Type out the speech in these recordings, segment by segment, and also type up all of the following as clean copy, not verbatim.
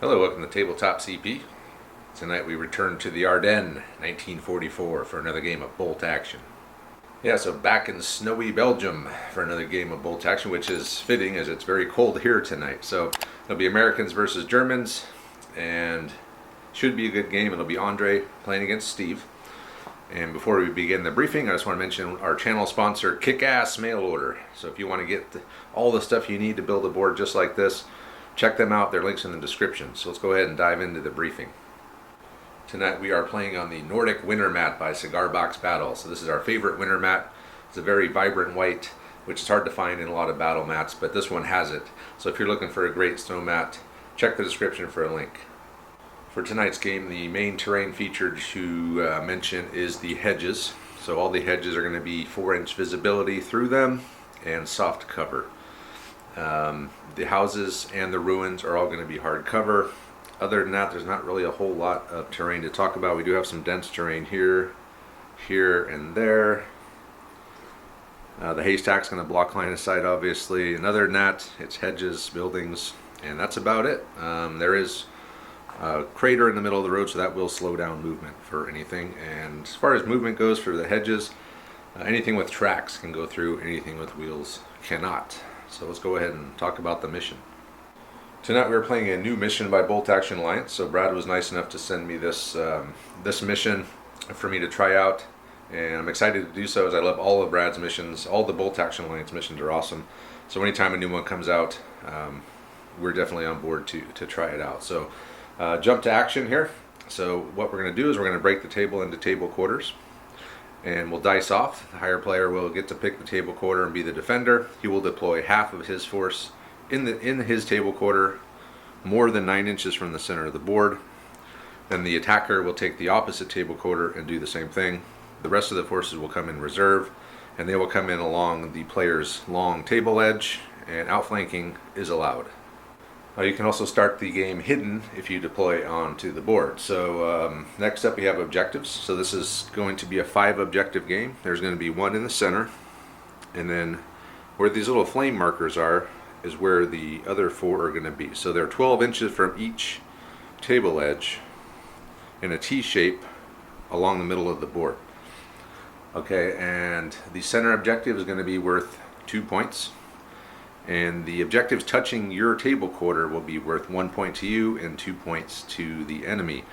Hello, welcome to Tabletop CP. Tonight we return to the Ardennes, 1944, for another game of bolt action. Yeah, so back in snowy Belgium for another game of bolt action, which is fitting as it's very cold here tonight. So it'll be Americans versus Germans, and should be a good game. It'll be Andre playing against Steve. And before we begin the briefing, I just want to mention our channel sponsor, Kick-Ass Mail Order. So if you want to get all the stuff you need to build a board just like this, check them out. There are links in the description. So let's go ahead and dive into the briefing. Tonight we are playing on the Nordic Winter Mat by Cigar Box Battle. So this is our favorite winter mat. It's a very vibrant white, which is hard to find in a lot of battle mats, but this one has it. So if you're looking for a great snow mat, check the description for a link. For tonight's game, the main terrain featured to mention is the hedges. So all the hedges are going to be 4-inch visibility through them and soft cover. The houses and the ruins are all going to be hard cover. Other than that, there's not really a whole lot of terrain to talk about. We do have some dense terrain here, and there. The haystack's going to block line of sight, obviously. And other than that, it's hedges, buildings, and that's about it. There is a crater in the middle of the road, so that will slow down movement for anything. And as far as movement goes for the hedges, anything with tracks can go through, anything with wheels cannot. So let's go ahead and talk about the mission. Tonight we're playing a new mission by Bolt Action Alliance. So Brad was nice enough to send me this mission for me to try out, and I'm excited to do so as I love all of Brad's missions. All the Bolt Action Alliance missions are awesome. So anytime a new one comes out, we're definitely on board to try it out. So jump to action here. So what we're going to do is we're going to break the table into table quarters, and we'll dice off. The higher player will get to pick the table quarter and be the defender. He will deploy half of his force in his table quarter, more than 9 inches from the center of the board. Then the attacker will take the opposite table quarter and do the same thing. The rest of the forces will come in reserve, and they will come in along the player's long table edge, and outflanking is allowed. You can also start the game hidden if you deploy onto the board. So next up we have objectives. So this is going to be a 5-objective game. There's going to be one in the center, and then where these little flame markers are is where the other 4 are going to be. So they're 12 inches from each table edge in a T shape along the middle of the board. Okay, and the center objective is going to be worth 2 points. And the objectives touching your table quarter will be worth 1 point to you and 2 points to the enemy.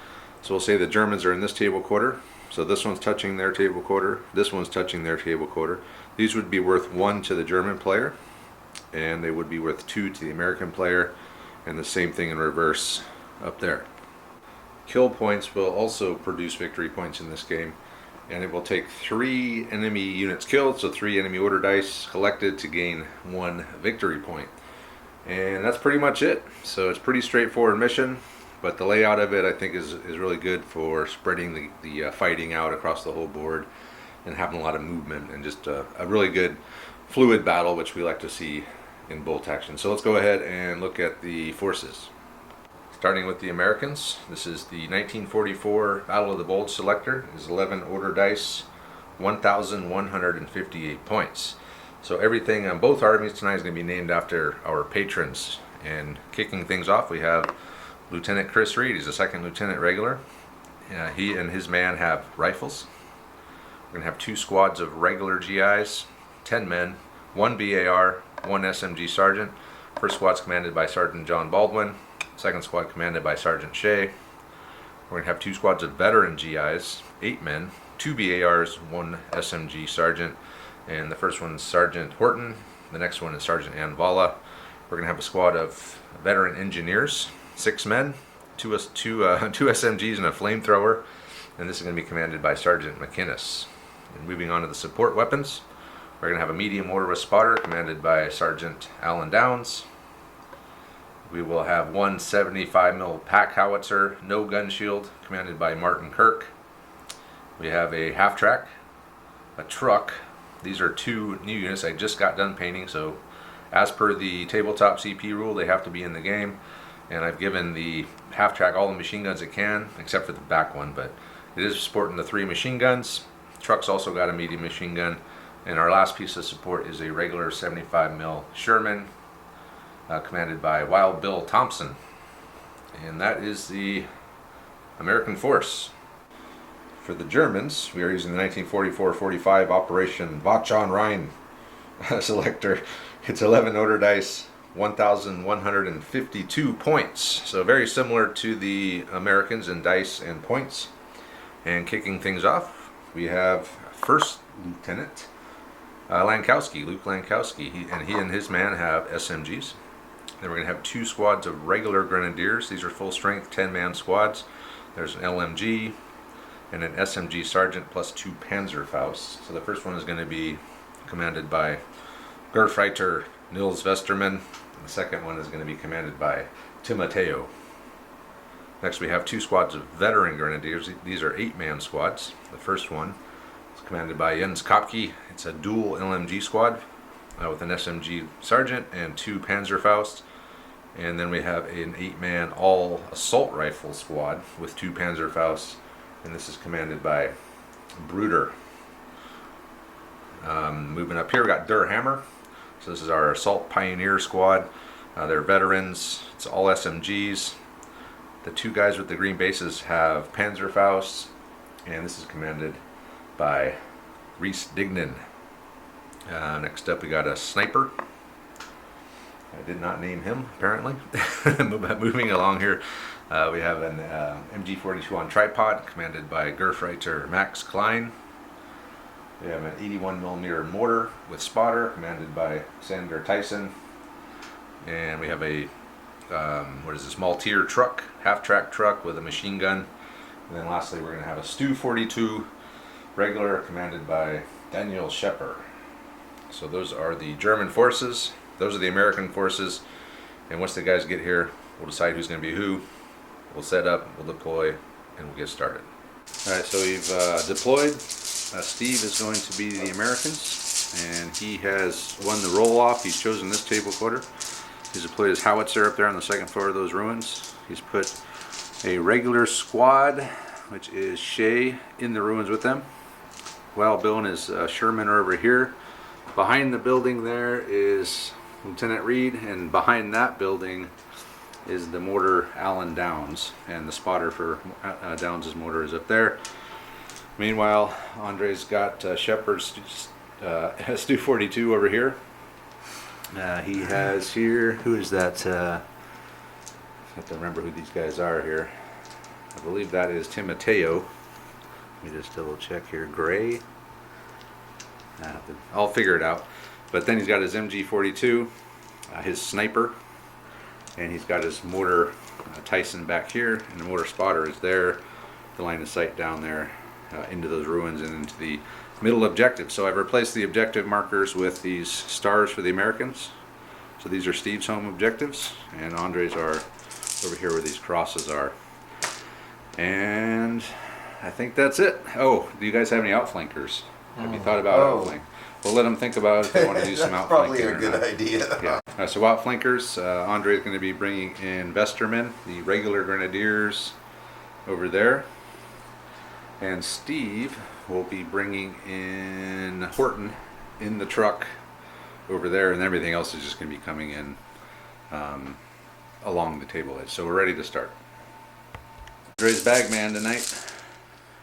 So we'll say the Germans are in this table quarter. So this one's touching their table quarter. This one's touching their table quarter. These would be worth 1 to the German player, and they would be worth 2 to the American player, and the same thing in reverse up there. Kill points will also produce victory points in this game, and it will take 3 enemy units killed, so 3 enemy order dice collected to gain 1 victory point. And that's pretty much it. So it's a pretty straightforward mission, but the layout of it I think is really good for spreading the fighting out across the whole board and having a lot of movement, and just a really good fluid battle, which we like to see in bolt action. So let's go ahead and look at the forces. Starting with the Americans, this is the 1944 Battle of the Bulge Selector. It is 11 order dice, 1,158 points. So everything on both armies tonight is going to be named after our patrons. And kicking things off, we have Lieutenant Chris Reed. He's a 2nd Lieutenant Regular. He and his man have rifles. We're going to have 2 squads of regular GIs, 10 men, 1 BAR, 1 SMG Sergeant. First squad's commanded by Sergeant John Baldwin. Second squad commanded by Sergeant Shea. We're going to have 2 squads of veteran GIs, 8 men, 2 BARs, 1 SMG Sergeant. And the first one is Sergeant Horton. The next one is Sergeant Anvala. We're going to have a squad of veteran engineers, 6 men, 2 SMGs and a flamethrower. And this is going to be commanded by Sergeant McInnes. And moving on to the support weapons, we're going to have a medium mortar spotter commanded by Sergeant Alan Downs. We will have 1 75mm pack howitzer, no gun shield, commanded by Martin Kirk. We have a half-track, a truck. These are 2 new units I just got done painting, so as per the Tabletop CP rule, they have to be in the game. And I've given the half-track all the machine guns it can, except for the back one, but it is sporting the 3 machine guns. The truck's also got a medium machine gun. And our last piece of support is a regular 75mm Sherman, commanded by Wild Bill Thompson. And that is the American force. For the Germans, we are using the 1944-45 Operation Watch on Rhine selector. It's 11 order dice, 1,152 points. So very similar to the Americans in dice and points. And kicking things off, we have First Lieutenant Luke Lankowski. He and his man have SMGs. Then we're going to have 2 squads of regular grenadiers. These are full strength 10-man squads. There's an LMG and an SMG sergeant plus 2 Panzerfausts. So the first one is going to be commanded by Gerfreiter Nils Westermann. And the second one is going to be commanded by Timoteo. Next we have 2 squads of veteran grenadiers. These are 8-man squads. The first one is commanded by Jens Kopke. It's a dual LMG squad with an SMG sergeant and 2 Panzerfausts. And then we have an 8-man all assault rifle squad with 2 Panzerfausts, and this is commanded by Bruder. Moving up here, we got Der Hammer. So this is our assault pioneer squad. They're veterans. It's all SMGs. The 2 guys with the green bases have Panzerfausts, and this is commanded by Reese Dignan. Next up, we got a sniper. I did not name him, apparently. Moving along here, we have an MG42 on tripod, commanded by Gerfreiter Max Klein. We have an 81mm mortar with spotter, commanded by Sander Tyson. And we have a Maltier truck, half-track truck with a machine gun. And then lastly, we're going to have a Stu-42 regular, commanded by Daniel Schepper. So those are the German forces. Those are the American forces. And once the guys get here, we'll decide who's going to be who. We'll set up, we'll deploy, and we'll get started. Alright, so we've deployed. Steve is going to be the Americans, and he has won the roll-off. He's chosen this table quarter. He's deployed his howitzer up there on the second floor of those ruins. He's put a regular squad, which is Shea, in the ruins with them. Well, Bill and his Sherman are over here. Behind the building there is Lieutenant Reed, and behind that building is the mortar Allen Downs, and the spotter for Downs' mortar is up there. Meanwhile, Andre's got Shepard's Stu-42 over here. He has here, who is that? I have to remember who these guys are here. I believe that is Timoteo. Let me just double check here. Gray. I'll figure it out. But then he's got his MG42, his sniper, and he's got his mortar Tyson back here, and the mortar spotter is there. The line of sight down there into those ruins and into the middle objective. So I've replaced the objective markers with these stars for the Americans. So these are Steve's home objectives, and Andre's are over here where these crosses are. And I think that's it. Oh, do you guys have any outflankers? Have you thought about outflank? We'll let them think about it if they want to do some outflanking. Probably a good idea. Yeah. So outflankers, Andre is going to be bringing in Westermann, the regular grenadiers over there. And Steve will be bringing in Horton in the truck over there, and everything else is just going to be coming in along the table edge. So we're ready to start. Andre's Bagman tonight.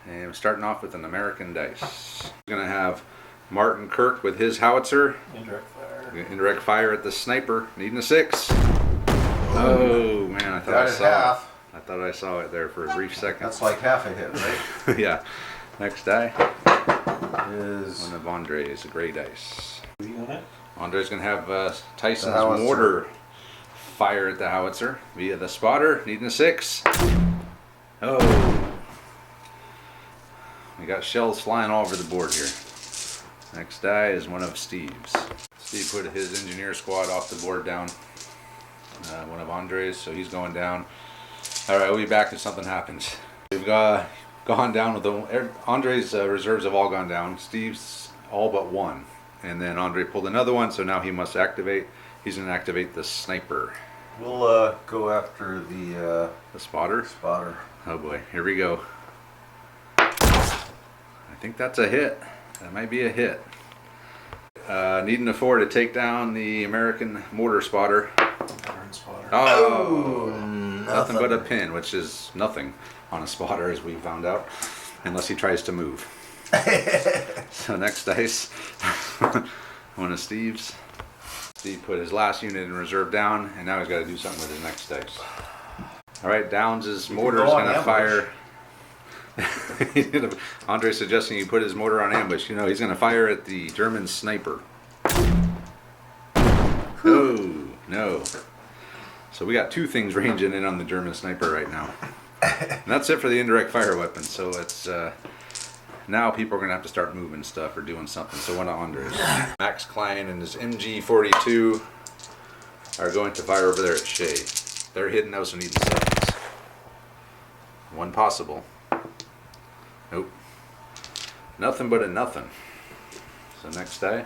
And we're starting off with an American dice. We're going to have Martin Kirk with his howitzer. Indirect fire. Indirect fire at the sniper, needing a 6. Oh man, I thought I saw half. it. I thought I saw it there for a brief second. That's like half a hit, right? Yeah. Next die Is one of Andre's, a gray dice. Are you on it? Andre's going to have Tyson's howitzer. mortar fire at the howitzer via the spotter, needing a 6. Oh. We got shells flying all over the board here. Next die is one of Steve's. Steve put his engineer squad off the board down. One of Andre's, so he's going down. All right, we'll be back if something happens. We've gone down with Andre's reserves have all gone down. Steve's all but one, and then Andre pulled another one, so now he must activate. He's going to activate the sniper. we'll go after the spotter. spotter. Oh boy, here we go. I think that's a hit. That might be a hit. Needing a 4 to take down the American mortar spotter. Iron spotter. Oh, Nothing but a pin, which is nothing on a spotter, as we found out, unless he tries to move. So next dice, one of Steve's. Steve put his last unit in reserve down, and now he's got to do something with his next dice. All right, Downs' mortar is going to fire. Andre's suggesting you put his mortar on ambush. You know, he's going to fire at the German sniper. Oh, no. So we got two things ranging in on the German sniper right now. And that's it for the indirect fire weapon. So it's now people are going to have to start moving stuff or doing something. So one of Andre's. Max Klein and his MG42 are going to fire over there at Shea. They're hidden now, so needing sevens. One possible. Nope. Nothing but a nothing. So next die.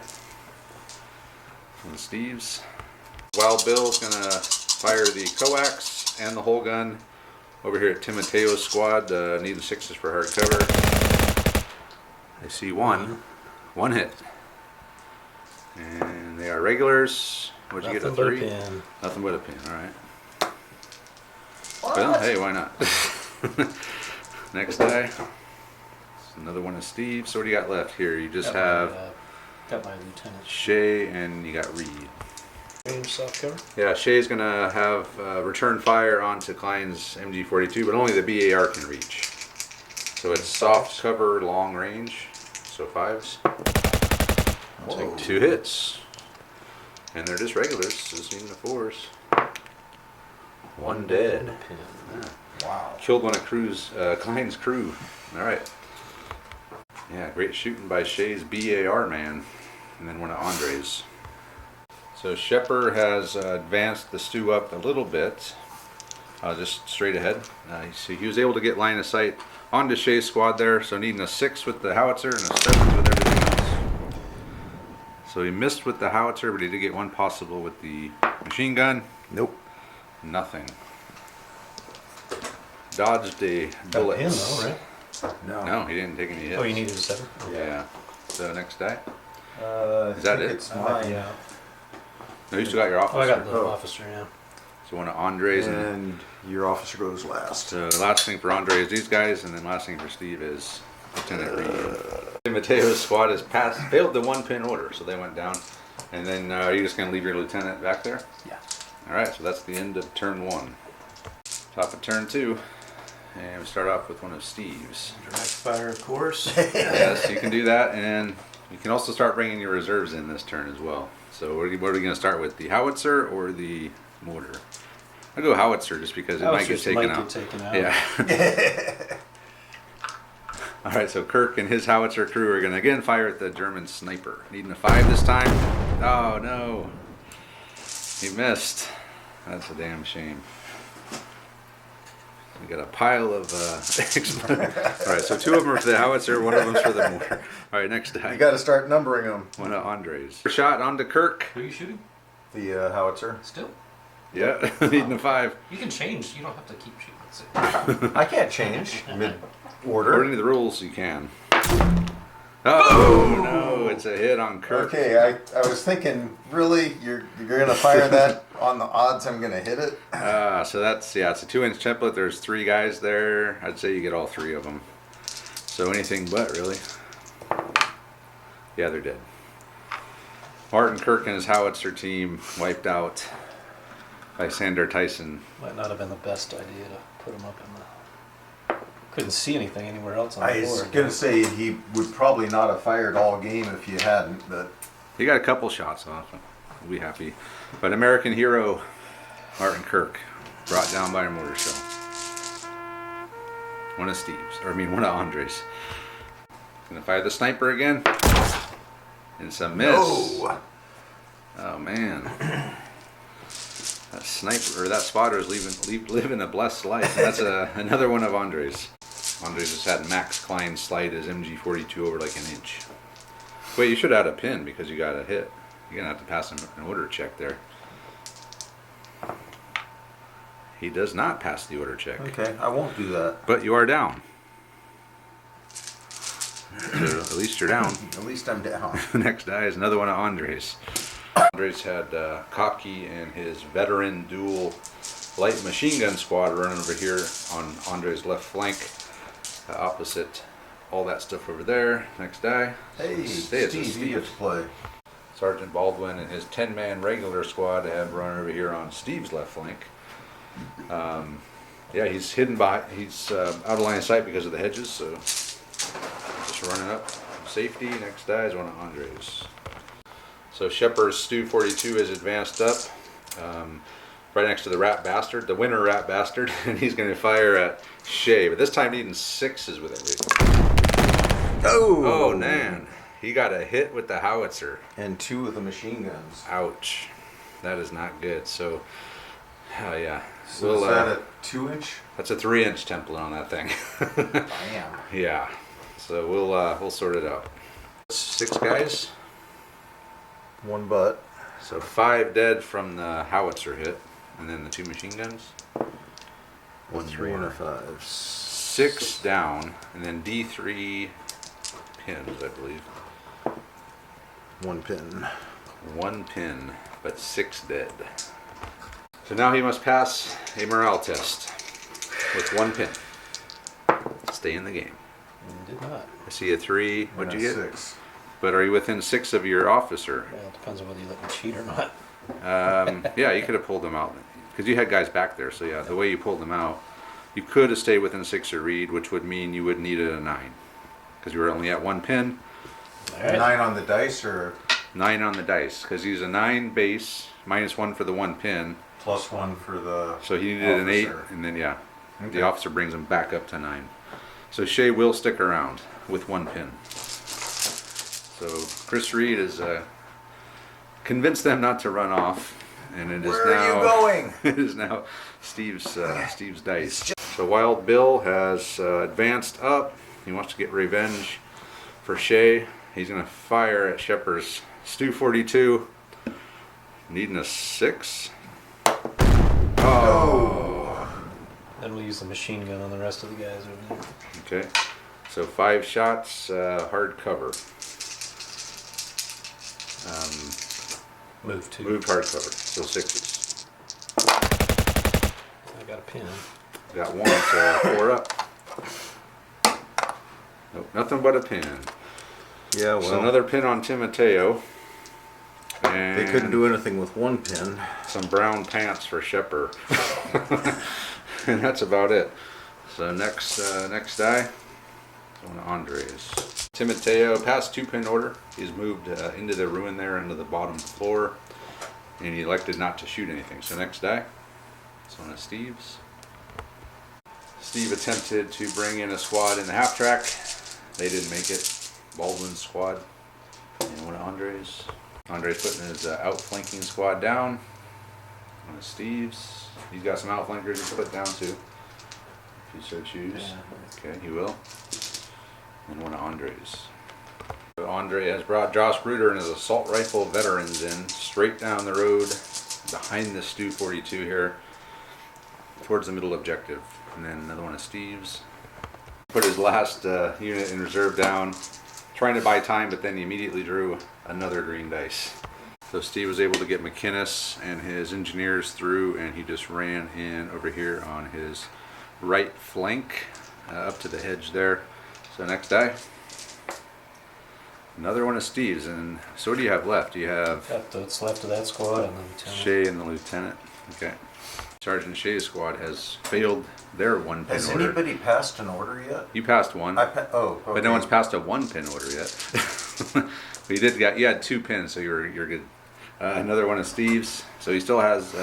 From Steve's. Wild Bill's gonna fire the coax and the whole gun over here at Timoteo's squad. Needing sixes for hard cover. I see one hit. And they are regulars. What'd you get, a 3? Pin. Nothing but a pin, alright. Well, hey, why not? Next die. Another one of Steve. So what do you got left here? You just have got my lieutenant. Shay and you got Reed. Range soft cover. Yeah, Shay's gonna have return fire onto Klein's MG42, but only the BAR can reach. So it's soft cover, long range. So 5s. I'll take 2 hits. And they're just regulars, so just needing the 4s. One dead. Yeah. Wow. Killed one of Klein's crew. Alright. Yeah, great shooting by Shay's BAR man. And then one of Andre's. So Shepard has advanced the stew up a little bit. Just straight ahead. So he was able to get line of sight onto Shay's squad there. So needing a 6 with the howitzer and a 7 with everything else. So he missed with the howitzer, but he did get one possible with the machine gun. Nope. Nothing. Dodged a bullet. Pin though, right? No, he didn't take any hits. Oh, you needed a 7? Yeah. So next die. Is that it? It's mine. Yeah. No, you still got your officer. Oh, I got the Oh. officer, yeah. So one of Andre's. And your officer goes last. So the last thing for Andre is these guys, and then last thing for Steve is Lieutenant Reed. Mateo's squad has failed the 1-pin order, so they went down. And then are you just going to leave your lieutenant back there? Yeah. Alright, so that's the end of turn 1. Top of turn 2. And we start off with one of Steve's. Direct fire, of course. Yes, you can do that, and you can also start bringing your reserves in this turn as well. So what are we going to start with, the howitzer or the mortar? I'll go howitzer just because it might get taken out. Yeah. All right, so Kirk and his howitzer crew are going to again fire at the German sniper. Needing a 5 this time. Oh no, he missed. That's a damn shame. We got a pile of all right, so 2 of them are for the howitzer, 1 of them's for the mortar. All right, next die. You got to start numbering them. One of Andre's. Shot onto Kirk. Who are you shooting? The howitzer. Still? Yeah, needing a 5. You can change. You don't have to keep shooting. That's it. I can't change mid order. According to the rules, you can. Oh no, it's a hit on Kirk. Okay, I was thinking, really, you're gonna fire that on the odds I'm gonna hit it? So that's, yeah, it's a 2-inch template. There's 3 guys there. I'd say you get all 3 of them. So anything but, really. Yeah, they're dead. Martin Kirk and his howitzer team wiped out by Sander Tyson. Might not have been the best idea to put him up in the... Couldn't see anything anywhere else on I the was board. gonna say he would probably not have fired all game if you hadn't, but He got a couple shots off. We'll be happy. But American hero Martin Kirk brought down by a mortar shell. One of Steve's, or I mean one of Andre's. Gonna fire the sniper again. And it's a miss. no. Oh man. That sniper or that spotter is living a blessed life. And that's another one of Andre's. Andre's just had Max Klein slide his MG42 over like an inch. Wait, you should add a pin because you got a hit. You're gonna have to pass him an order check there. He does not pass the order check. Okay, I won't do that. But you are down. So at least you're down. At least I'm down. Next die is another one of Andre's. Andres had Kocky and his veteran dual light machine gun squad running over here on Andre's left flank, opposite all that stuff over there. Next die. Hey, Steve, Steve, you get to play. Sergeant Baldwin and his 10-man regular squad have run over here on Steve's left flank. Yeah, he's hidden by, he's out of line of sight because of the hedges, so just running up. Safety. Next die is one of Andre's. So Shepard's Stu 42 is advanced up, right next to the rat bastard, the winner rat bastard, and he's going to fire at Shay, but this time needing 6s with it. Oh man, he got a hit with the howitzer. And 2 with the machine guns. Ouch, that is not good. So, yeah. So is that a 2-inch? That's a 3-inch template on that thing. Bam. Yeah. So we'll sort it out. 6 guys. 1 butt. So 5 dead from the howitzer hit, and then the 2 machine guns. 1 3 and a 5. 6 down, and then D3 pins, I believe. 1 pin. 1 pin, but 6 dead. So now he must pass a morale test with 1 pin. Stay in the game. Did not. I see a 3. What'd you get? 6. But are you within 6 of your officer? Well, it depends on whether you let me cheat or not. Yeah, you could have pulled them out because you had guys back there. So yeah, the way you pulled them out, you could have stayed within 6 of Reed, which would mean you would need a 9 because you were only at 1 pin. All right. 9 on the dice or 9 on the dice because he's a 9 base, -1 for the 1 pin. +1 for the So he needed an 8, officer. and then yeah, Okay. the officer brings him back up to 9. So Shay will stick around with 1 pin. So Chris Reed has convinced them not to run off, and it is Where now are you going? it is now Steve's dice. So Wild Bill has advanced up. He wants to get revenge for Shay. He's going to fire at Shepard's Stu 42, needing a 6. Oh. Then we'll use the machine gun on the rest of the guys over there. Okay. So 5 shots, hard cover. Move 2. Moved hard cover, so 6s. I got a pin. Got 1, so 4 up. Nope, nothing but a pin. Yeah, well, So another pin on Timoteo. And they couldn't do anything with 1 pin. some brown pants for Shepard. And that's about it. So next die, one of Andre's. Timoteo passed 2-pin order. He's moved into the ruin there, into the bottom floor, and he elected not to shoot anything. So next die, it's one of Steve's. Steve attempted to bring in a squad in the half track. They didn't make it. Baldwin's squad and one of Andre's. Andre's putting his outflanking squad down. One of Steve's. He's got some outflankers to put down too, if you so choose. Yeah. Okay, he will. And one of Andre's. So Andre has brought Josh Bruder and his assault rifle veterans in straight down the road behind the Stu 42 here towards the middle objective. And then another one of Steve's. Put his last unit in reserve down, trying to buy time, but then he immediately drew another green dice. So Steve was able to get McInnes and his engineers through, and he just ran in over here on his right flank up to the hedge there. So next die, another one of Steve's. And so what do you have left? You have Got what's left of that squad and the lieutenant. Shay and the lieutenant. Okay. Sergeant Shay's squad has failed their 1-pin Has order. anybody passed an order yet? You passed 1. Okay. But no one's passed a 1-pin order yet. But you had 2 pins, so you're good. Another one of Steve's. So he still has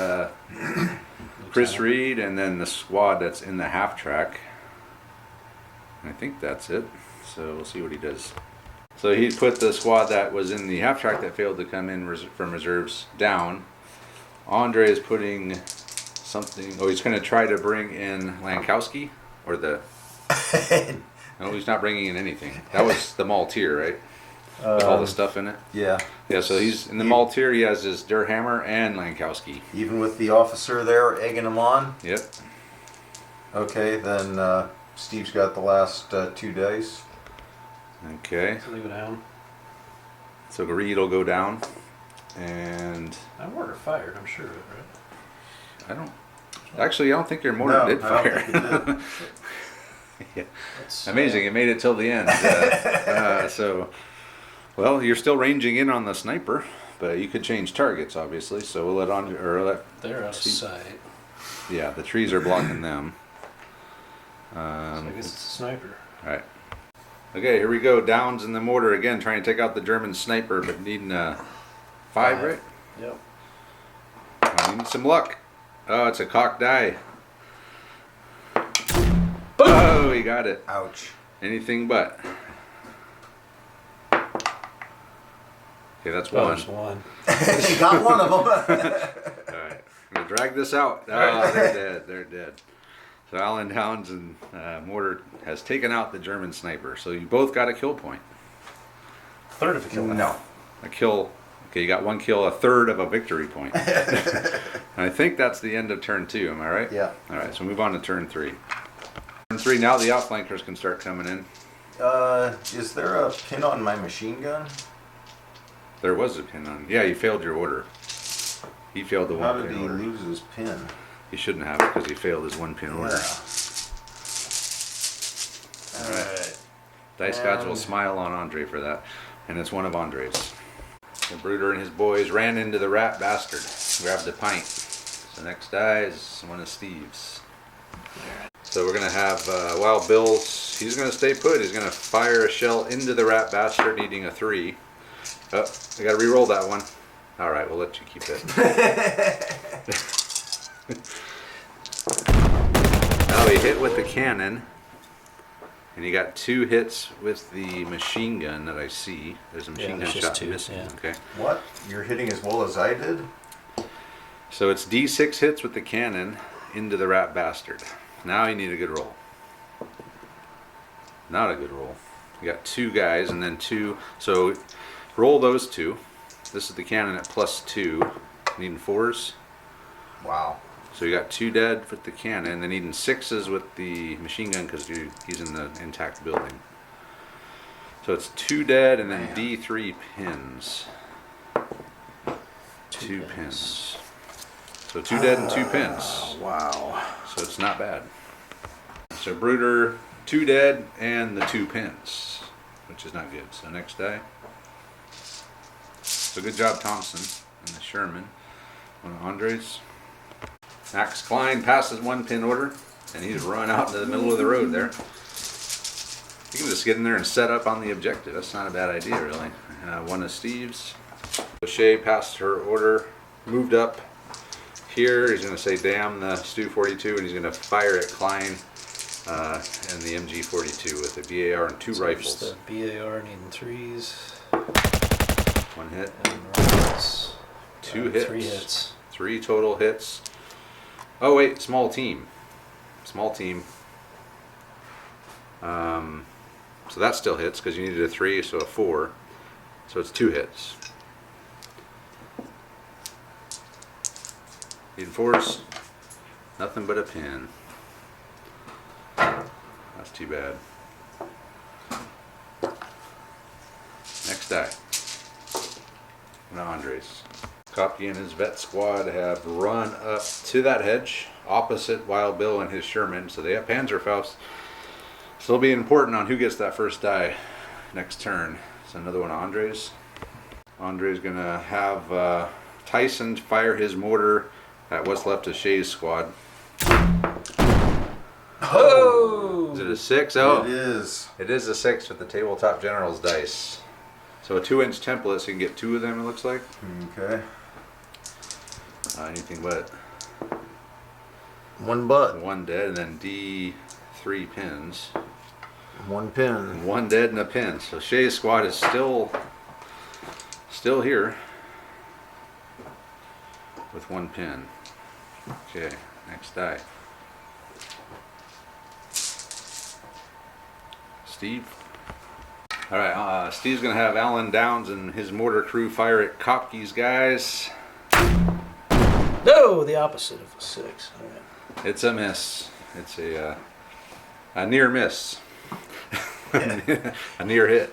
Chris Reed and then the squad that's in the half track. And I think that's it. So we'll see what he does. So he put the squad that was in the half track that failed to come in from reserves down. Andre is putting something. Oh, he's going to try to bring in Lankowski or the. No, he's not bringing in anything. That was the Maltier, right? With all the stuff in it. Yeah. Yeah, so he's in the Maltier. He has his Durhammer and Lankowski. Even with the officer there egging him on. Yep. Okay, then Steve's got the last 2 dice. Okay. So leave it down. So Reed will go down, and I order fired, I'm sure of it, right? I don't. Actually, I don't think your motor No, did I don't fire. think it did. Yeah. That's, Amazing, it made it till the end. So, well, you're still ranging in on the sniper, but you could change targets, obviously. So we'll let on, or let, They're out of sight. yeah, the trees are blocking them. So I guess it's a sniper. All right. Okay, here we go. Downs in the mortar again, trying to take out the German sniper, but needing a 5, right? Yep. I need some luck. Oh, it's a cocked die. Oh, he got it. Ouch. Anything but. Okay, that's Oh, one. there's one. You got one of them. Alright, I'm gonna drag this out. Oh, they're dead. They're dead. So Alan Downs and Mortar has taken out the German sniper. So you both got a kill point. Third of a kill. No. A kill. Okay, you got one kill, a third of a victory point. And I think that's the end of turn 2. Am I right? Yeah. All right, so move on to turn 3. Turn 3. Now the outflankers can start coming in. Is there a pin on my machine gun? There was a pin on. Yeah, you failed your order. He failed the How one did pin he order. lose his pin? He shouldn't have because he failed his 1 pin order. Alright. Dice gods will And- smile on Andre for that, and it's one of Andre's. The brooder and his boys ran into the rat bastard, grabbed a pint. So next die is one of Steve's. So we're gonna have Wild Bill's. He's gonna stay put. He's gonna fire a shell into the rat bastard, needing a 3. Oh, I gotta re-roll that one. All right, we'll let you keep it. Now he hit with the cannon. And you got 2 hits with the machine gun that I see. There's a machine gun there's just shot 2, missing. yeah. Okay. What? You're hitting as well as I did? So it's D6 hits with the cannon into the rat bastard. Now you need a good roll. Not a good roll. You got 2 guys and then 2. So roll those 2. This is the cannon at +2. Needing 4s. Wow. So you got 2 dead with the cannon, then needing 6s with the machine gun because he's in the intact building. So it's 2 dead and then Man. D3 pins. 2 pins. So 2 dead and 2 pins. Wow. So it's not bad. So Brooder, 2 dead and the 2 pins, which is not good. So next die. So good job, Thompson and the Sherman. One of Andres. Max Klein passes 1 pin order, and he's run out into the middle of the road there. You can just get in there and set up on the objective. That's not a bad idea, really. One of Steve's. O'Shea passed her order, moved up here. He's going to say, damn the Stu 42, and he's going to fire at Klein and the MG 42 with a BAR and 2 rifles. The BAR needing 3s. 1 hit, And rifles. 2 hits. 3 hits. 3 total hits. Oh wait, small team. Small team. So that still hits because you needed a 3, so a 4. So it's 2 hits. Need 4s. Nothing but a pin. That's too bad. Next die. And Andres. Kopke and his vet squad have run up to that hedge opposite Wild Bill and his Sherman, so they have Panzerfaust. So it'll be important on who gets that first die next turn. So another one of Andres. Andre's gonna have Tyson fire his mortar at what's left of Shay's squad. Oh! Is it a 6? Oh, It is. it is a 6 with the Tabletop General's dice. So a 2-inch template, so you can get 2 of them, it looks like. Okay. Anything but One butt. 1 dead, and then D3 pins. 1 pin. And 1 dead and a pin. So Shay's squad is still here with 1 pin. Okay, next die. Steve. All right, Steve's gonna have Alan Downs and his mortar crew fire at Kopke's guys. No, the opposite of a 6. All right. It's a miss. It's a near miss. A near hit.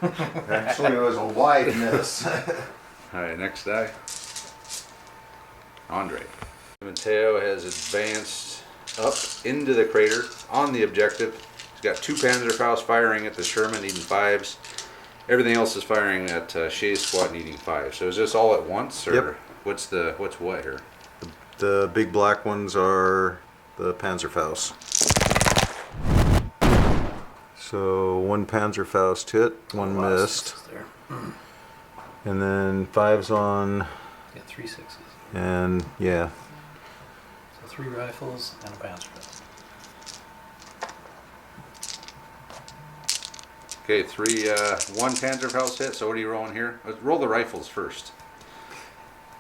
Actually, it was a wide miss. All right, next die. Andre. Mateo has advanced up into the crater on the objective. He's got 2 Panzerfaust firing at the Sherman, needing 5s. Everything else is firing at Shay's squad, needing 5. So is this all at once, or Yep. what's what here? The big black ones are the Panzerfaust. So 1 Panzerfaust hit, 1 missed, There. and then 5s on, Got 3 6s. and yeah, So 3 rifles and a Panzerfaust. Okay, 1 Panzerfaust hit. So what are you rolling here? Let's roll the rifles first,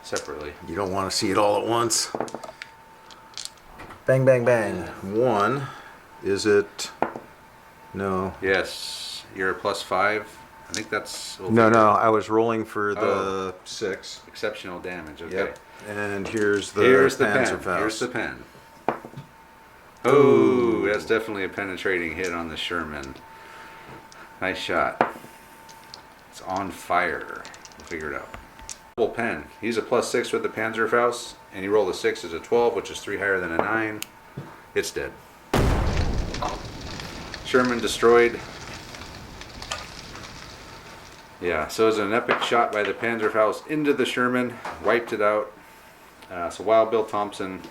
separately. you don't want to see it all at once. Bang, bang, bang. 1. Is it? No. Yes, you're a +5. I think that's No, I was rolling for the 6. exceptional damage. Okay. Yep. And here's the Here's the Panzerfaust. pen. Here's the pen. Oh, that's definitely a penetrating hit on the Sherman. Nice shot. It's on fire. We'll figure it out. Double pen. He's a +6 with the Panzerfaust, and he rolled a 6 as a 12, which is 3 higher than a 9. It's dead. Sherman destroyed. Yeah, so it was an epic shot by the Panzerfaust into the Sherman, wiped it out. So Wild Bill Thompson,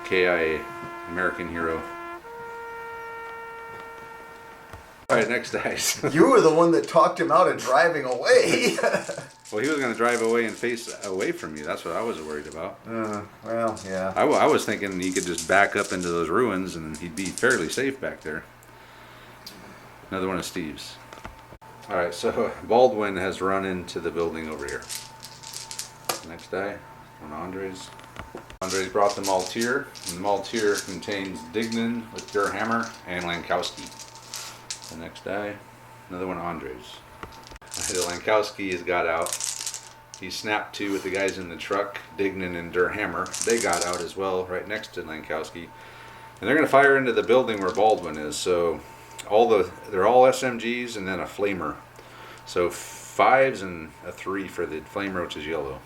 KIA, American hero. All right, next dice. You were the one that talked him out of driving away. Well, he was going to drive away and face away from you. That's what I was worried about. Well, yeah. I was thinking he could just back up into those ruins and he'd be fairly safe back there. Another one of Steve's. All right, so Baldwin has run into the building over here. Next die, on Andres. Andres brought the Maltier, and the Maltier contains Dignan with Der Hammer and Lankowski. The next die, another one Andres. The Lankowski has got out. He snapped 2 with the guys in the truck, Dignan and Der Hammer. They got out as well, right next to Lankowski. And they're going to fire into the building where Baldwin is. So they're all SMGs and then a flamer. So 5s and a 3 for the flamer, which is yellow.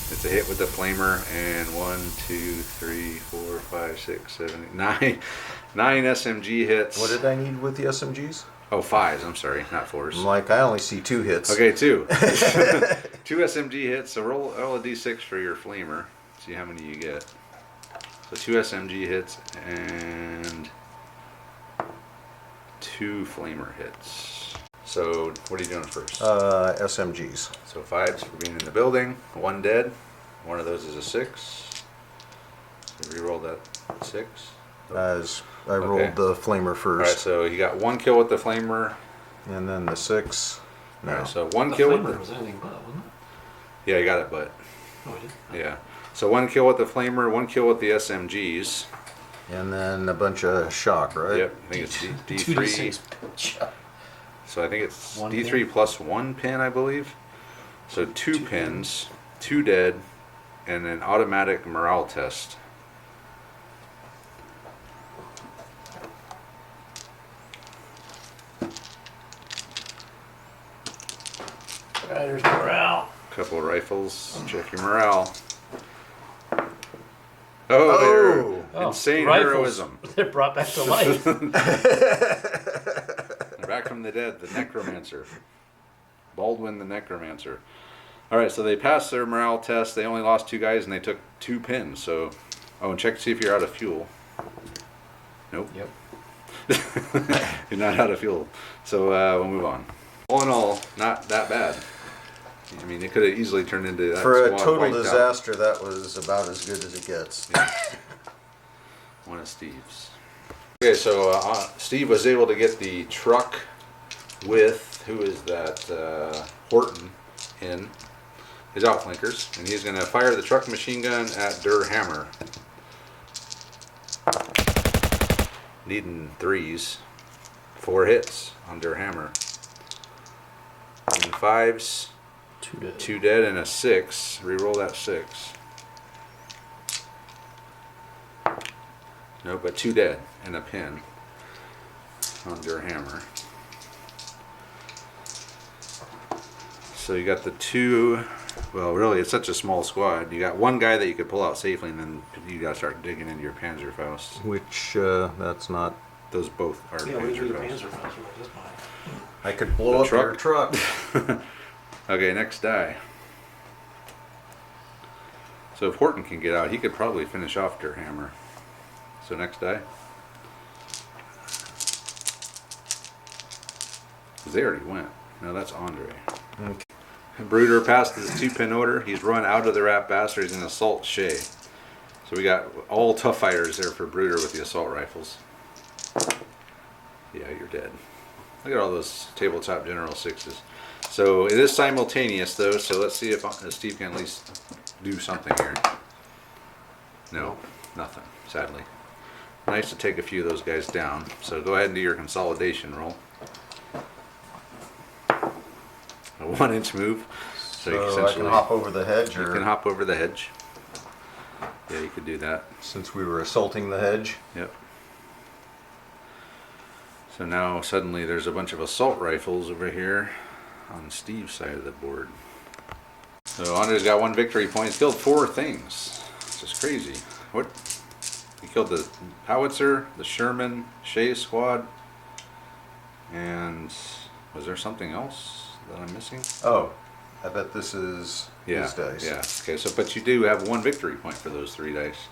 It's a hit with the flamer, and 1, 2, 3, 4, 5, 6, 7, 8, 9. 9 SMG hits. What did I need with the SMGs? Oh, 5s. I'm sorry, not 4s. I'm like, I only see 2 hits. Okay, 2. 2 SMG hits. So roll a d6 for your flamer. See how many you get. So 2 SMG hits and 2 flamer hits. So what are you doing first? SMGs. So 5s for being in the building. 1 dead. One of those is a 6. So reroll that 6. As I Okay. rolled the flamer All right, first, so you got 1 kill with the flamer. and then the 6. No. All right, so 1 The kill with flamer the. was anything but, wasn't Yeah, you got it, but it? Oh, I did. yeah. So 1 kill with the flamer, 1 kill with the SMGs. And then a bunch of shock, right? Yep, I think it's D3. 2d6 shot. So I think it's 1 D3 pin? plus 1 pin, I believe. So 2 pins, 2 dead, and an automatic morale test. Riders morale. Couple of rifles, check your morale. Oh, Oh. there. Insane rifles. heroism. They're brought back to life. Back from the dead, the necromancer. Baldwin the necromancer. All right, so they passed their morale test. They only lost 2 guys and they took 2 pins. So, oh, and check to see if you're out of fuel. Nope. Yep. You're not out of fuel. So we'll move on. All in all, not that bad. I mean, it could have easily turned into that For a squad total wiped out. disaster, that was about as good as it gets. One of Steve's. Okay, so Steve was able to get the truck with, who is that, Horton in, his outflankers, and he's going to fire the truck machine gun at Der Hammer. Needing 3s. 4 hits on Der Hammer. And 5s. 2 dead. 2 dead and a 6. Reroll that 6. Nope, but 2 dead and a pin on Der Hammer. So you got the 2 Well, really, it's such a small squad. You got one guy that you could pull out safely, and then you got to start digging into your Panzerfaust. Which, that's not... Those both are Yeah, we do Panzerfaust. Panzer Faust with this mine. I could blow The up your truck. Okay, next die. So if Horton can get out, he could probably finish off Der Hammer. So next die. Because they already went. No, that's Andre. Okay. Bruder passed his 2-pin order. He's run out of the Rat Bastard. He's in Assault Shea. So we got all tough fighters there for Bruder with the assault rifles. Yeah, you're dead. Look at all those tabletop General 6s. So it is simultaneous though, so let's see if Steve can at least do something here. No, nothing, sadly. Nice to take a few of those guys down. So go ahead and do your consolidation roll. A 1-inch move. So you So I essentially can hop over the hedge, you or can hop over the hedge. Yeah, you could do that. since we were assaulting the hedge. Yep. So now suddenly there's a bunch of assault rifles over here on Steve's side of the board. So Andre's got 1 victory point. He's killed 4 things. It's just crazy. What? He killed the howitzer, the Sherman, Shea squad, and was there something else that I'm missing? Oh, I bet this is Yeah. his dice. Yeah. Okay. So, but you do have 1 victory point for those 3 dice.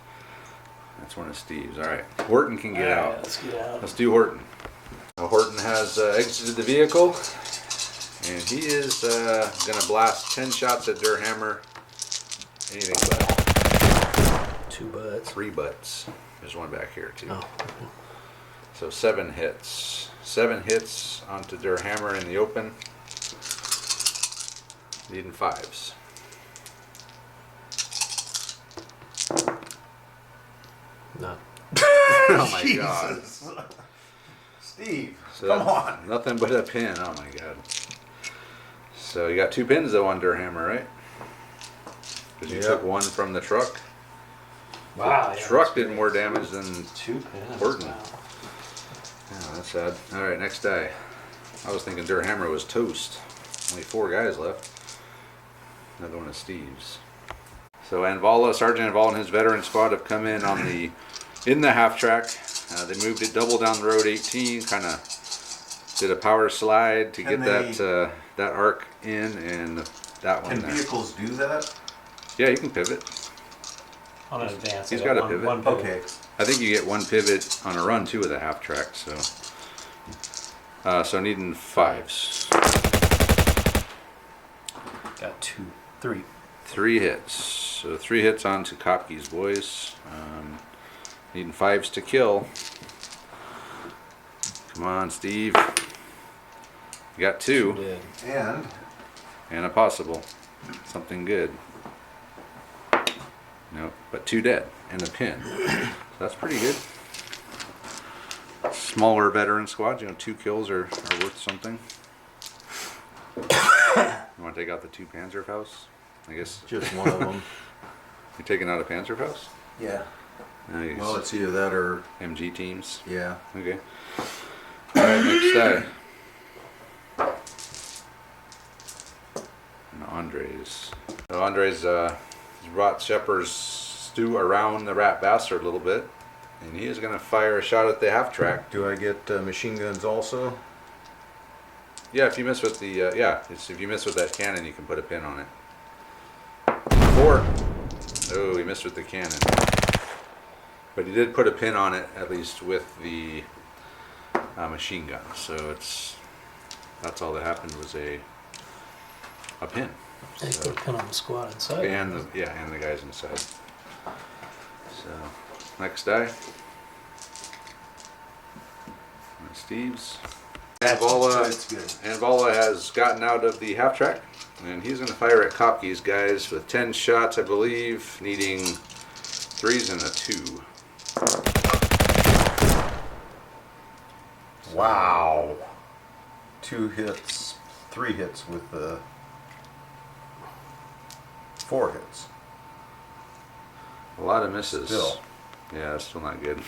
That's one of Steve's. All right. Horton can get Alright, out. Let's get out. Let's do Horton. Now, Horton has exited the vehicle, and he is going to blast 10 shots at Der Hammer. Anything but 2 butts. 3 butts. There's one back here too. Oh. So 7 hits. 7 hits onto Der Hammer in the open. Needing 5s. No. Oh my god. Jesus. Steve, So come that's on. nothing but a pin. Oh my god. So you got 2 pins though on Der Hammer, right? Because you Yep. took 1 from the truck. Wow. The yeah, truck that's did great. more damage than 2 pins. Horton. Wow. Yeah, that's sad. Alright, next die. I was thinking Der Hammer was toast. Only 4 guys left. Another one of Steve's. So Anvala, Sergeant Anvala and his veteran squad have come in on the half track. They moved it double down the road 18, kind of did a power slide to Can get that arc in, and that one Can there. vehicles do that? Yeah, you can pivot. On an advance. He's I got a one- pivot. one pivot. Okay. I think you get 1 pivot on a run too with a half track, so needing 5s. Got 2, 3. 3 hits. So 3 hits onto Kopke's boys. Needing 5s to kill. Come on, Steve. You got 2 Dead. And and a possible. Something good. Nope, but 2 dead and a pin. So that's pretty good. Smaller veteran squad, 2 kills are worth something. You want to take out the 2 Panzerfaust? I guess just one of them. you're taking out a Panzerfaust? Yeah. Nice. Well, it's either that or, MG teams. yeah. Okay. Alright, next die. And Andres. So Andres brought Shepherd's stew around the Rat Bastard a little bit. And he is going to fire a shot at the half track. Do I get machine guns also? Yeah, if you miss with the if you miss with that cannon, you can put a pin on it. 4. Oh, he missed with the cannon. But he did put a pin on it, at least with the machine gun. So that's all that happened was a pin. They put a pin on the squad inside. And the guys inside. So next die. Steve's. That's good. Anvala has gotten out of the half track, and he's going to fire at Kopke's guys with 10 shots, I believe, needing 3s and a 2. Wow. 2 hits, 3 hits with the 4 hits. A lot of misses. Still. Yeah, that's still not good.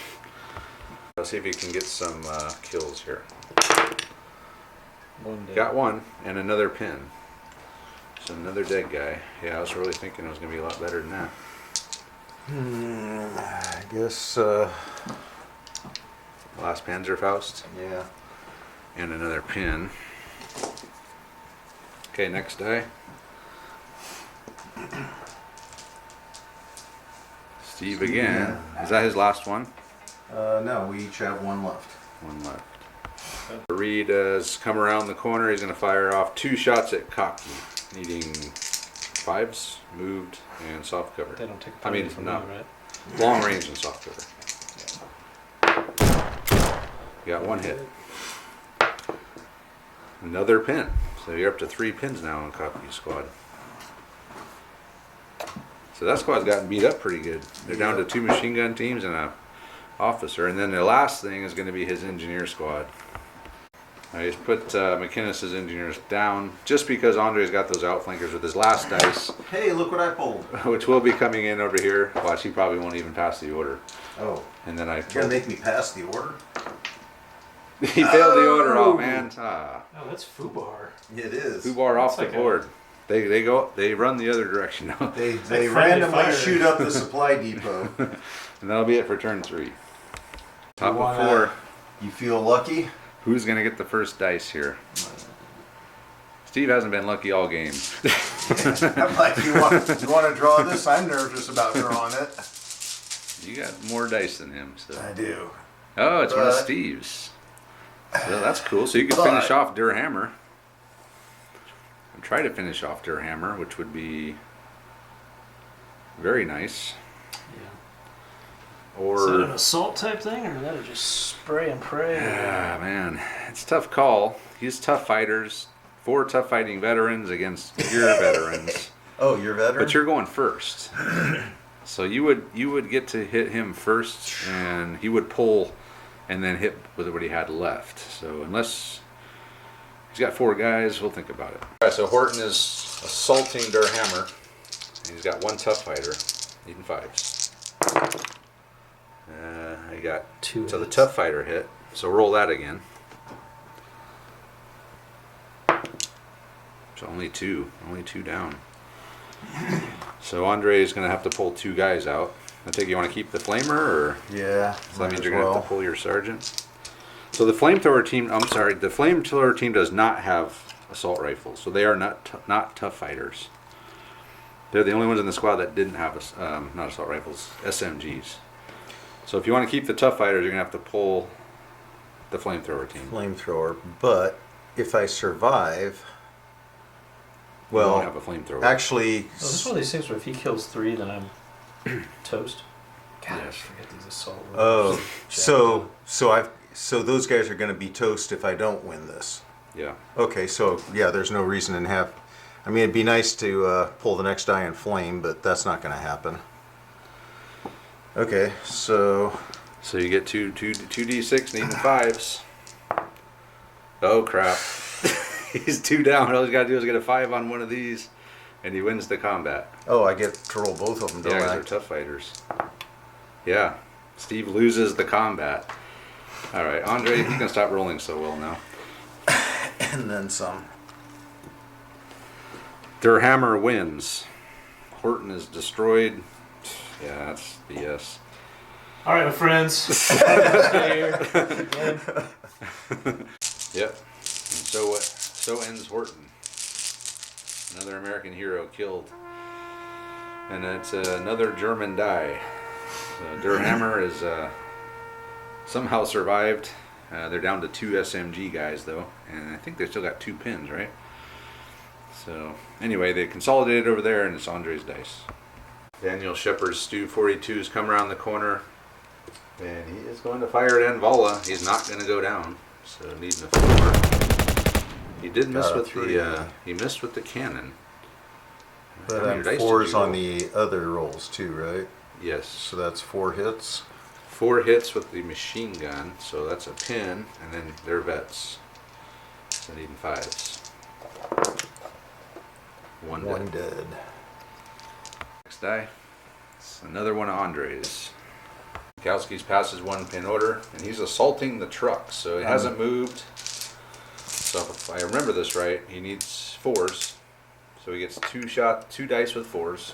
Let's see if he can get some kills here. One dead. Got 1 and another pin. So another dead guy. Yeah, I was really thinking it was going to be a lot better than that. I guess, Last Panzerfaust. yeah. And another pin. Okay, next die. Steve again. Is that his last one? No, we each have one left. One left. Reed has come around the corner. He's going to fire off 2 shots at Cocky, needing 5s, moved, and soft cover. They don't take a I mean, from no. you, right? Long range and soft cover. You got 1 hit. Another pin. So you're up to 3 pins now on Copy's squad. So that squad's gotten beat up pretty good. They're down to 2 machine gun teams and a officer. And then the last thing is going to be his engineer squad. He's put McInnes's engineers down just because Andre's got those outflankers with his last dice, Hey, look what I pulled. which will be coming in over here. Watch, he probably won't even pass the order. Oh, And then I you're gonna make me pass the order? he failed the order. Oh man, Oh, that's Fubar. It is. Fubar off That's the like board. They run the other direction now, They friendly randomly fire. shoot up the supply depot. and that'll be it for turn 3. Top You of wanna- 4. You feel lucky? Who's gonna get the first dice here? Steve hasn't been lucky all game. I'm like, you want to draw this? I'm nervous about drawing it. You got more dice than him, so. I do. Oh, it's one of But- Steve's. So that's cool. So you could finish off Durhammer. And try to finish off Durhammer, which would be very nice. Yeah. Is that an Or, assault type thing, or is that just spray and pray? ah, man, it's a tough call. He's tough fighters. 4 tough fighting veterans against your veterans. Oh, you're a veteran? But you're going first. So you would get to hit him first, and he would pull and then hit with what he had left. So unless he's got 4 guys, we'll think about it. All right, so Horton is assaulting Durhammer. And he's got 1 tough fighter, needing 5s. I got 2 so the hits. tough fighter hit. So roll that again. So only 2 down. So Andre is going to have to pull 2 guys out. I think you want to keep the flamer, or Yeah. so that means you're going to have to pull your sergeant. So the flamethrower team, the flamethrower team does not have assault rifles, so they are not tough fighters. They're the only ones in the squad that didn't have not assault rifles, SMGs. So if you want to keep the tough fighters, you're going to have to pull the flamethrower team. Flamethrower, but if I survive, You well, won't have a flamethrower. actually, Oh, this is one of these things where if he kills 3, then I'm toast. God, I Yes. forget these assault rules. oh, so those guys are going to be toast if I don't win this. Yeah. Okay, so yeah, there's no reason in have. I mean, it'd be nice to pull the next die in flame, but that's not going to happen. Okay, so So you get 2d6 needing 5s. Oh crap. He's 2 down. All he's got to do is get a 5 on one of these, and he wins the combat. oh, I get to roll both of them, Yeah, don't 'cause I? they're tough fighters. Yeah. Steve loses the combat. Alright, Andre, you can stop rolling so well now. And then some. Durhammer wins. Horton is destroyed. Yeah, that's BS. All right, my friends. Stay here. Yep. And so ends Horton. Another American hero killed. And it's another German die. Durhammer is somehow survived. They're down to 2 SMG guys though, and I think they still got 2 pins, right? So anyway, they consolidated over there, and it's Andre's dice. Daniel Shepard's Stu 42's come around the corner, and he is going to fire at Envala. He's not going to go down, so needing a 4. He did miss Got a with 3. he missed with the cannon. But How many dice did 4's you on roll? the other rolls too, right? Yes. So that's 4 hits. 4 hits with the machine gun, so that's a pin, and then they're vets. So needing 5s. 1 One dead. dead. Next die. It's another one of Andre's. Mikowski's passes 1 pin order, and he's assaulting the truck, so he hasn't moved. So if I remember this right, he needs 4s. So he gets two dice with 4s.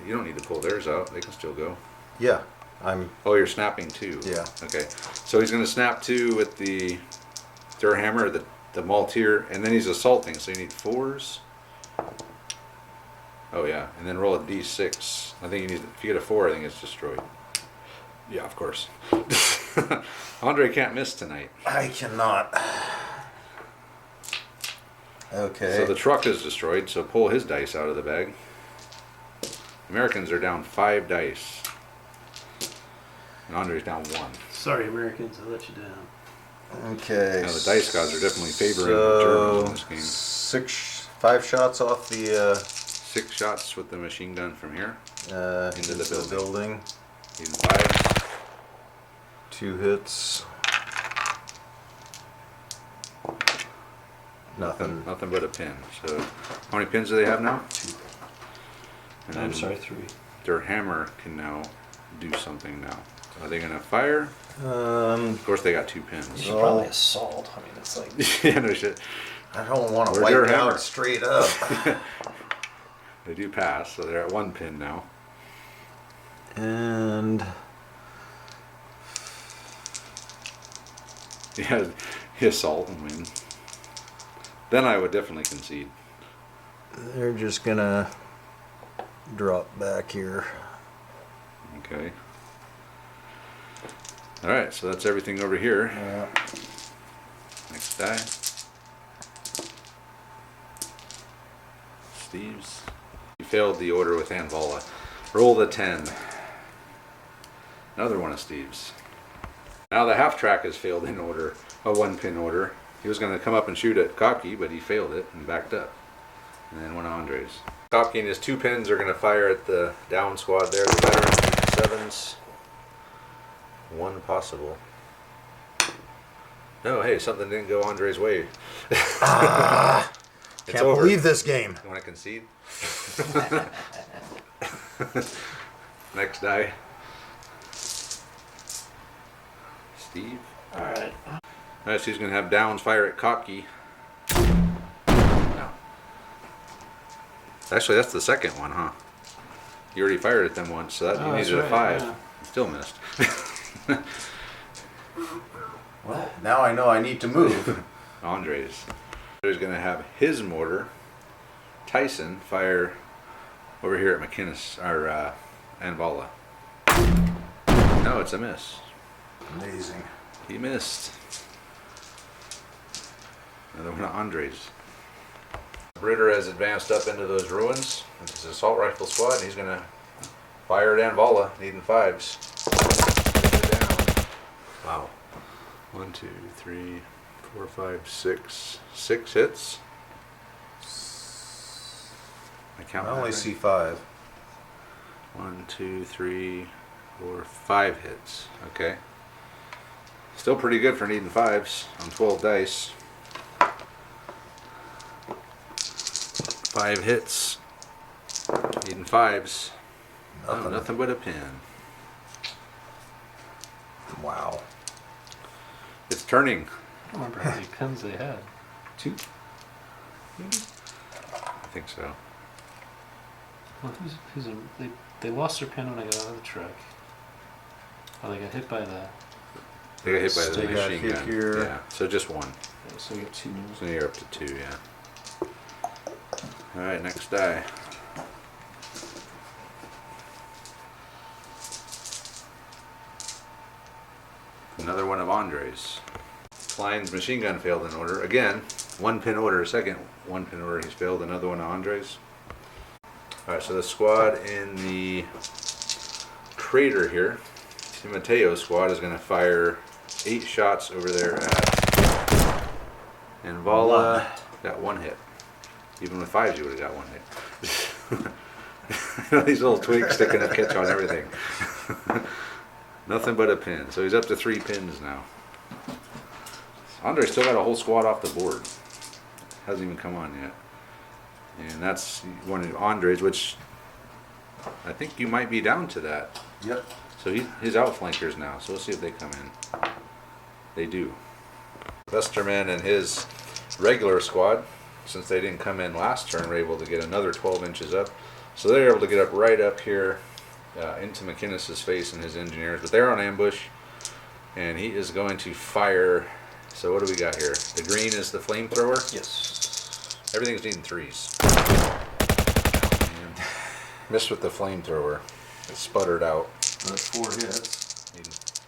You don't need to pull theirs out. They can still go. Yeah, I'm. Oh, you're snapping 2. Yeah. Okay. So he's going to snap 2 with the Durhammer, the Maltier, and then he's assaulting. So you need 4s. Oh yeah, and then roll a d6. I think you need. If you get a 4, I think it's destroyed. Yeah, of course. Andre can't miss tonight. I cannot. Okay. So the truck is destroyed. So pull his dice out of the bag. Americans are down 5 dice. And Andre's down 1. Sorry, Americans, I let you down. Okay. Now the dice gods are definitely favoring the Germans in this game. 5 shots off the 6 shots with the machine gun from here. into the building. Even 5. 2 hits. Nothing. Nothing but a pin. So how many pins do they have now? 2. And I'm then sorry, 3. their hammer can now do something now. Are they gonna fire? Of course they got 2 You pins. should probably assault. I mean, it's like Yeah, no shit. I don't want to Where's your wipe hammer? out straight up. They do pass, so they're at 1 pin now. And Yeah, you assault and win. Then I would definitely concede. they're just gonna drop back here. Okay. Alright, so that's everything over here. Yeah. Next die. Steve's. You failed the order with Anvala. Roll the 10. Another one of Steve's. Now the half track has failed in order, a 1-pin order. He was going to come up and shoot at Kopke, but he failed it and backed up. And then one of Andre's. Kopke and his 2 pins are going to fire at the down squad there, the veterans, 7s. 1 possible. No, hey, something didn't go Andre's way. It's Can't over. believe this game. You want to concede? Next die. Steve. alright. Alright, so he's going to have Downs fire at Kopke. No. Actually, that's the second one, huh? You already fired at them once, so that you that's needed a right, 5. yeah. Still missed. Well, now I know I need to move. Andres. He's going to have his mortar, Tyson, fire over here at McInnes, or Anvala. No, it's a miss. Amazing. He missed. Another one of Andres. Britter has advanced up into those ruins with his assault rifle squad, and he's going to fire at Anvala, needing 5s. Down. Wow. 1, 2, 3, 4, 5, 6. 6 hits. I count. I that only right? see 5. 1, 2, 3, 4, 5 hits. Okay. Still pretty good for needing 5s on 12 dice. 5 hits. Needing 5s. Nothing. Oh, nothing but a pin. Wow. It's turning. I don't remember how many pins they had. 2? I think so. Well, they lost their pin when I got out of the truck. Oh, they got hit by the... They got hit by So the you got machine hit gun. here. Yeah, so just 1. Yeah, so we got 2. So you're up to 2, yeah. Alright, next die. Another one of Andres. Klein's machine gun failed in order. Again, 1-pin order. Second 1-pin order he's failed. Another one of Andres. Alright, so the squad in the crater here, Timoteo's squad, is going to fire 8 shots over there at Anvala. Got 1 hit. Even with 5s, you would have got 1 hit. These little twigs sticking a catch on everything. Nothing but a pin. So he's up to 3 pins now. Andre still got a whole squad off the board. Hasn't even come on yet. And that's one of Andre's, which I think you might be down to that. Yep. So his outflankers now. So we'll see if they come in. They do. Westerman and his regular squad since they didn't come in last turn, were able to get another 12 inches up. So they're able to get up right up here into McInnes's face and his engineers. But they're on ambush, and he is going to fire. So what do we got here? The green is the flamethrower? Yes. Everything's needing 3s. Missed with the flamethrower. It sputtered out. That's 4 hits.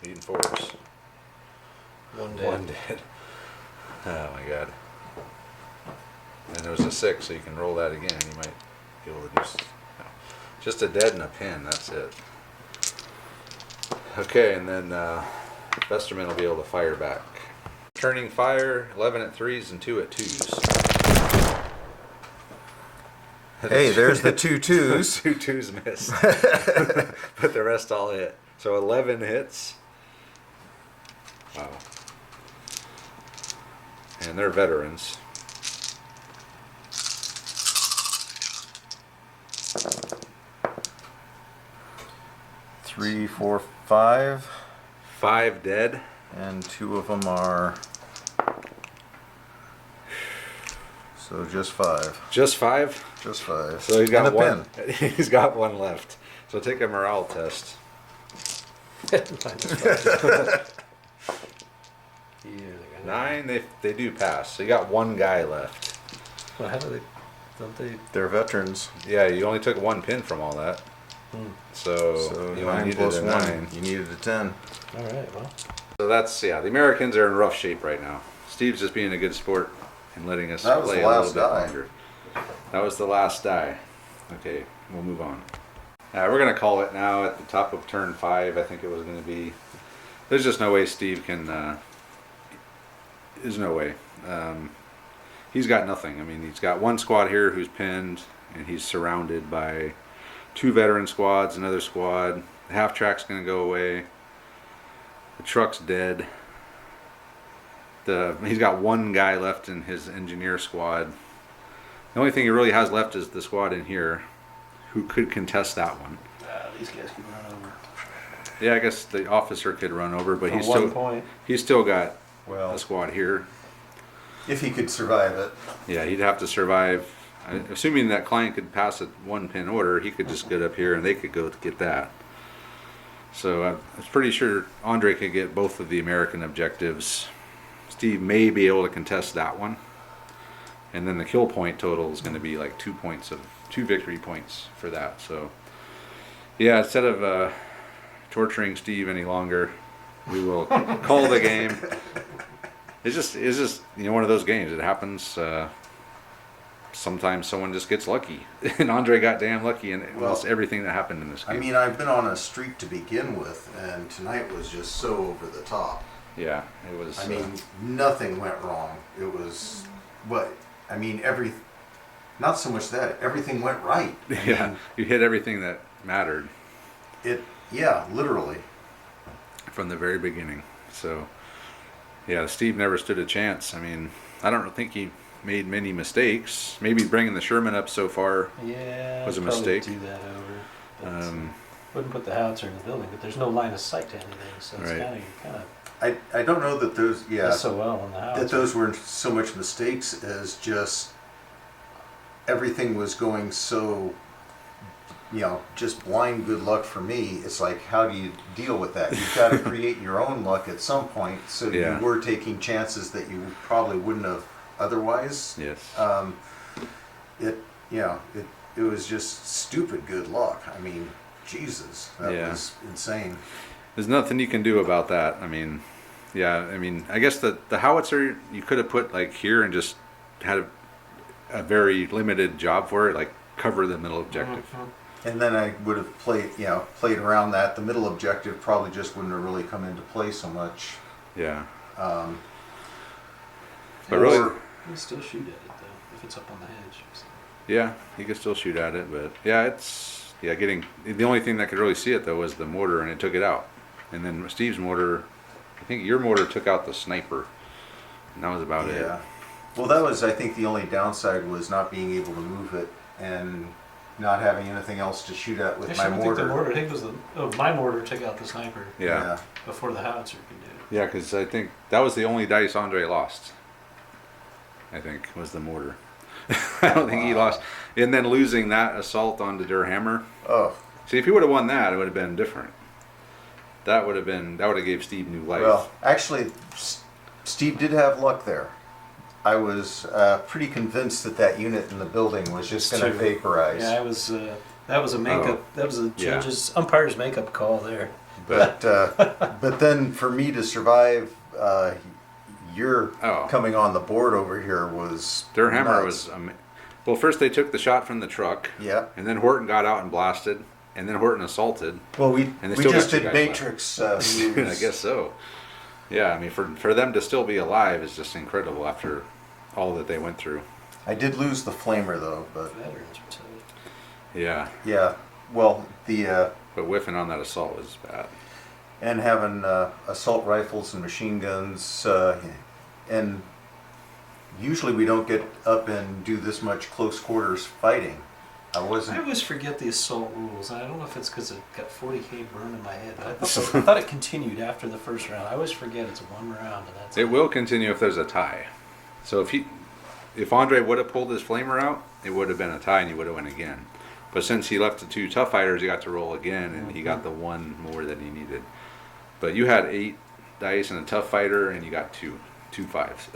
Needing 4s. One dead. One dead. Oh my god. And there was a 6, so you can roll that again. You might be able to do no. Just a dead and a pin, that's it. Okay, and then Vesterman will be able to fire back. Turning fire, 11 at 3s and 2 at 2s. Hey, there's the 2 2s. 2 2s missed. But the rest all hit. So 11 hits. Wow. And they're veterans. Three, 4, 5, 5 dead. and 2 of them are. So just 5. Just 5? Just 5. So he's got and a one. pin. He's got one left. So take a morale test. Yeah, they got 9, they do pass. So you got one guy left. Well, how do they? Don't they? They're veterans. Yeah, you only took 1 pin from all that. So, So you 9 only needed plus a 1. 9. You needed a 10. All right. Well. So that's, yeah, the Americans are in rough shape right now. Steve's just being a good sport and letting us That was play the a little last bit die. longer. That was the last die. Okay, we'll move on. We're going to call it now at the top of turn 5. I think it was going to be. There's just no way Steve can. There's no way. He's got nothing. I mean, he's got one squad here who's pinned, and he's surrounded by 2 veteran squads, another squad. The half track's going to go away. The truck's dead. He's got 1 guy left in his engineer squad. The only thing he really has left is the squad in here, who could contest that one. These guys can run over. Yeah, I guess the officer could run over, but For he's 1 still point. he's still got Well, a squad here. if he could survive it. Yeah, he'd have to survive. Assuming that client could pass a 1 pin order, he could just get up here and they could go to get that. So I was pretty sure Andre could get both of the American objectives. Steve may be able to contest that one. And then the kill point total is going to be like 2 victory points for that. So yeah, instead of torturing Steve any longer, we will call the game. It's just one of those games. It happens. Sometimes someone just gets lucky, and Andre got damn lucky, and Well, lost everything that happened in this game. I mean, I've been on a streak to begin with, and tonight was just so over the top. Yeah, it was. I mean, nothing went wrong. It was, not so much that, everything went right. I yeah, mean, you hit everything that mattered yeah, literally. from the very beginning. So, yeah, Steve never stood a chance. I mean, I don't think he made many mistakes. Maybe bringing the Sherman up so far. Yeah. Was a I'd probably mistake. Do that over. But, Um, wouldn't put the howitzer in the building, but there's no line of sight to anything, so it's Right. kind of I don't know that those, yeah, SOL on the howitzer. that those weren't so much mistakes as just everything was going so, just blind good luck for me. It's like, how do you deal with that? You've got to create your own luck at some point, so Yeah. you were taking chances that you probably wouldn't have otherwise. yes. It was just stupid good luck. I mean, Jesus, that Yeah. was insane. There's nothing you can do about that. I mean, yeah, I guess the howitzer you could have put like here and just had a very limited job for it, like cover the middle objective. And then I would have played around that. The middle objective probably just wouldn't have really come into play so much. Yeah. Um, But really, or- You can still shoot at it though, if it's up on the hedge. So. yeah, you could still shoot at it, but yeah, getting the only thing that could really see it though was the mortar, and it took it out. And then Steve's mortar, I think your mortar took out the sniper, and that was about it. yeah. Well, that was, I think, the only downside was not being able to move it and not having anything else to shoot at with Actually, I my don't think the mortar. mortar. I think it was my mortar took out the sniper Yeah. before the howitzer could do it. Yeah, because I think that was the only dice Andre lost. I think was the mortar. I don't think he lost. And then losing that assault onto Der Hammer. Oh, See, if he would have won that, it would have been different. That would have gave Steve new life. well, actually, Steve did have luck there. I was pretty convinced that that unit in the building was just going to True. vaporize. Yeah, I was. That was a makeup. That was a Yeah. umpire's makeup call there. But but then for me to survive, your Oh. coming on the board over here was Der Hammer nuts. was. Well, first they took the shot from the truck. Yeah. And then Horton got out and blasted. And then Horton assaulted. Well, we And they we still just got two did guys Matrix I moves. guess so. Yeah, I mean, for them to still be alive is just incredible after all that they went through. I did lose the flamer though, but Veterans were so- Yeah. yeah. Well, the But whiffing on that assault was bad. and having assault rifles and machine guns, and usually we don't get up and do this much close quarters fighting. I I wasn't. always forget the assault rules. I don't know if it's because it got 40K burned in my head. But I thought it continued after the first round. I always forget it's one round and that's It will continue if there's a tie. So if Andre would have pulled his flamer out, it would have been a tie and he would have won again. But since he left the two tough fighters, he got to roll again and he got the one more than he needed. But you had 8 dice and a tough fighter and you got two fives.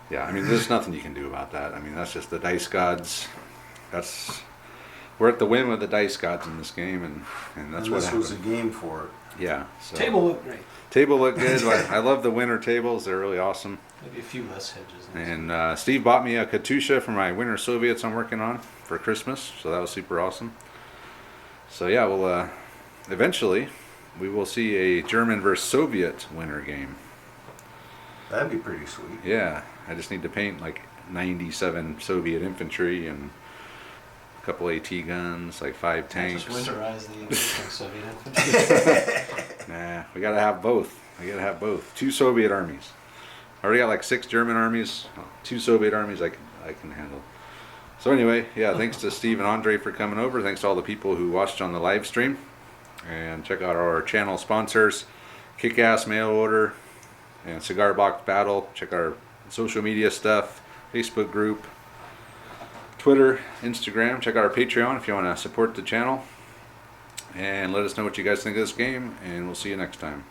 Yeah, I mean, there's nothing you can do about that. I mean, that's just the dice gods. We're at the whim of the dice gods in this game, and that's And what this was a happened. game for it. Yeah. So. table looked great. Table looked good. I love the winter tables. They're really awesome. Maybe a few less hedges. And Steve bought me a Katusha for my Winter Soviets I'm working on for Christmas, so that was super awesome. So yeah, we'll eventually we will see a German versus Soviet winter game. That'd be pretty sweet. Yeah, I just need to paint like 97 Soviet infantry and a couple AT guns, like 5 tanks. Just winterize the existing Soviet infantry. Nah, we gotta have both. We gotta have both. 2 Soviet armies. I already got like 6 German armies. 2 Soviet armies I can handle. So anyway, yeah, thanks to Steve and Andre for coming over. Thanks to all the people who watched on the live stream. And check out our channel sponsors, Kick-Ass Mail Order and Cigar Box Battle. Check our social media stuff, Facebook group, Twitter, Instagram. Check out our Patreon if you want to support the channel. And let us know what you guys think of this game, and we'll see you next time.